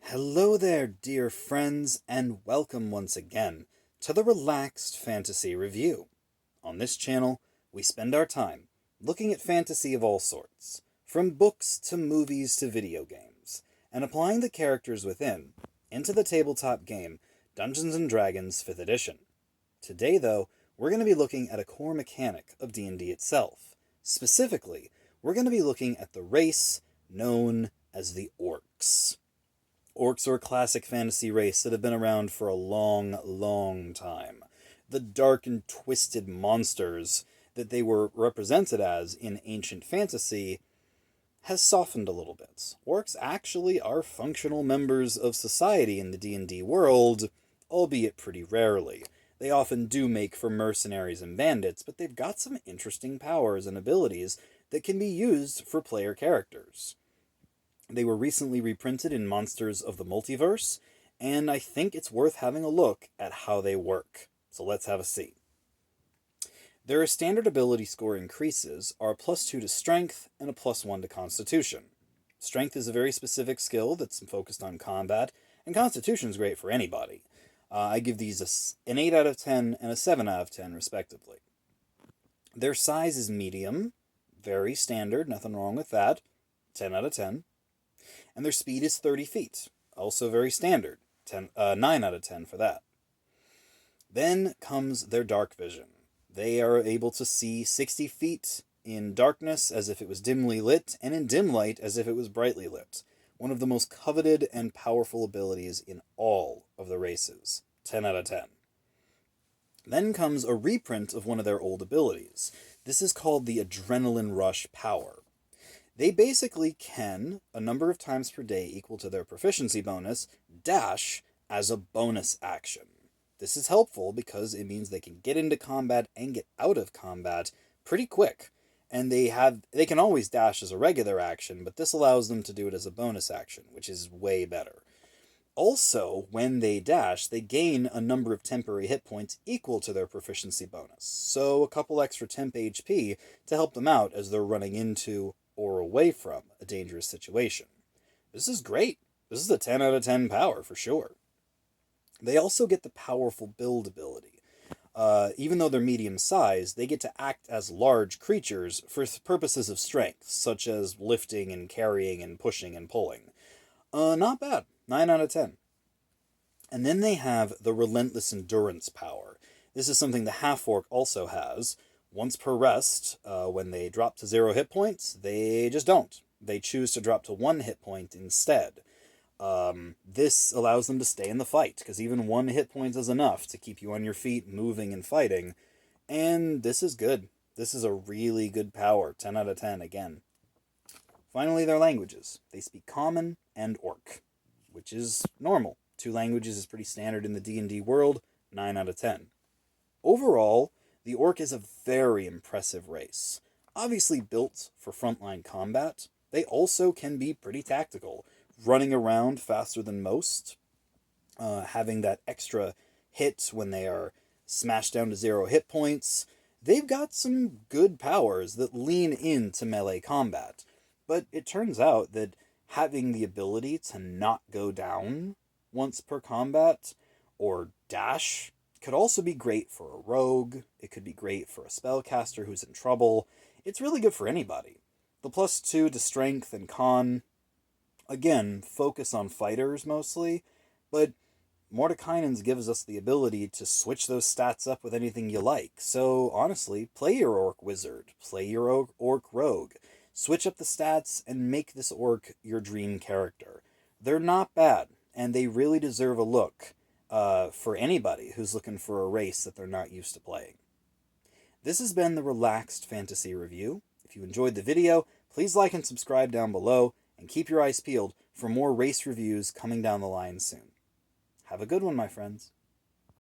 Hello there, dear friends, and welcome once again to the Relaxed Fantasy Review. On this channel, we spend our time looking at fantasy of all sorts, from books to movies to video games, and applying the characters within into the tabletop game Dungeons & Dragons 5th Edition. Today, though, we're going to be looking at a core mechanic of D&D itself. Specifically, we're going to be looking at the race known as the Orcs. Orcs are a classic fantasy race that have been around for a long, long time. The dark and twisted monsters that they were represented as in ancient fantasy has softened a little bit. Orcs actually are functional members of society in the D&D world, albeit pretty rarely. They often do make for mercenaries and bandits, but they've got some interesting powers and abilities that can be used for player characters. They were recently reprinted in Monsters of the Multiverse, and I think it's worth having a look at how they work. So let's have a see. Their standard ability score increases are a +2 to Strength and a +1 to Constitution. Strength is a very specific skill that's focused on combat, and Constitution is great for anybody. I give these an 8 out of 10 and a 7 out of 10, respectively. Their size is medium, very standard, nothing wrong with that, 10 out of 10. And their speed is 30 feet, also very standard, 9 out of 10 for that. Then comes their dark vision. They are able to see 60 feet in darkness as if it was dimly lit, and in dim light as if it was brightly lit. One of the most coveted and powerful abilities in all of the races, 10 out of 10. Then comes a reprint of one of their old abilities. This is called the Adrenaline Rush Power. They basically can, a number of times per day equal to their proficiency bonus, dash as a bonus action. This is helpful because it means they can get into combat and get out of combat pretty quick. And they can always dash as a regular action, but this allows them to do it as a bonus action, which is way better. Also, when they dash, they gain a number of temporary hit points equal to their proficiency bonus. So a couple extra temp HP to help them out as they're running into or away from a dangerous situation. This is great. This is a 10 out of 10 power for sure. They also get the powerful build ability. Even though they're medium size, they get to act as large creatures for purposes of strength, such as lifting and carrying and pushing and pulling. Not bad. 9 out of 10. And then they have the Relentless Endurance power. This is something the Half-Orc also has. Once per rest, when they drop to 0 hit points, they just don't. They choose to drop to 1 hit point instead. This allows them to stay in the fight, because even 1 hit point is enough to keep you on your feet, moving and fighting. And this is good. This is a really good power. 10 out of 10 again. Finally, their languages. They speak Common and Orc, which is normal. 2 languages is pretty standard in the D&D world. 9 out of 10. Overall, the Orc is a very impressive race. Obviously built for frontline combat, they also can be pretty tactical, running around faster than most, having that extra hit when they are smashed down to 0 hit points. They've got some good powers that lean into melee combat, but it turns out that having the ability to not go down once per combat, or dash, could also be great for a rogue. It could be great for a spellcaster who's in trouble. It's really good for anybody. The +2 to strength and con, again, focus on fighters mostly, but Mordekainen's gives us the ability to switch those stats up with anything you like. So honestly, play your Orc Wizard, play your Orc Rogue, switch up the stats and make this Orc your dream character. They're not bad, and they really deserve a look. For anybody who's looking for a race that they're not used to playing. This has been the Relaxed Fantasy Review. If you enjoyed the video, please like and subscribe down below, and keep your eyes peeled for more race reviews coming down the line soon. Have a good one, my friends.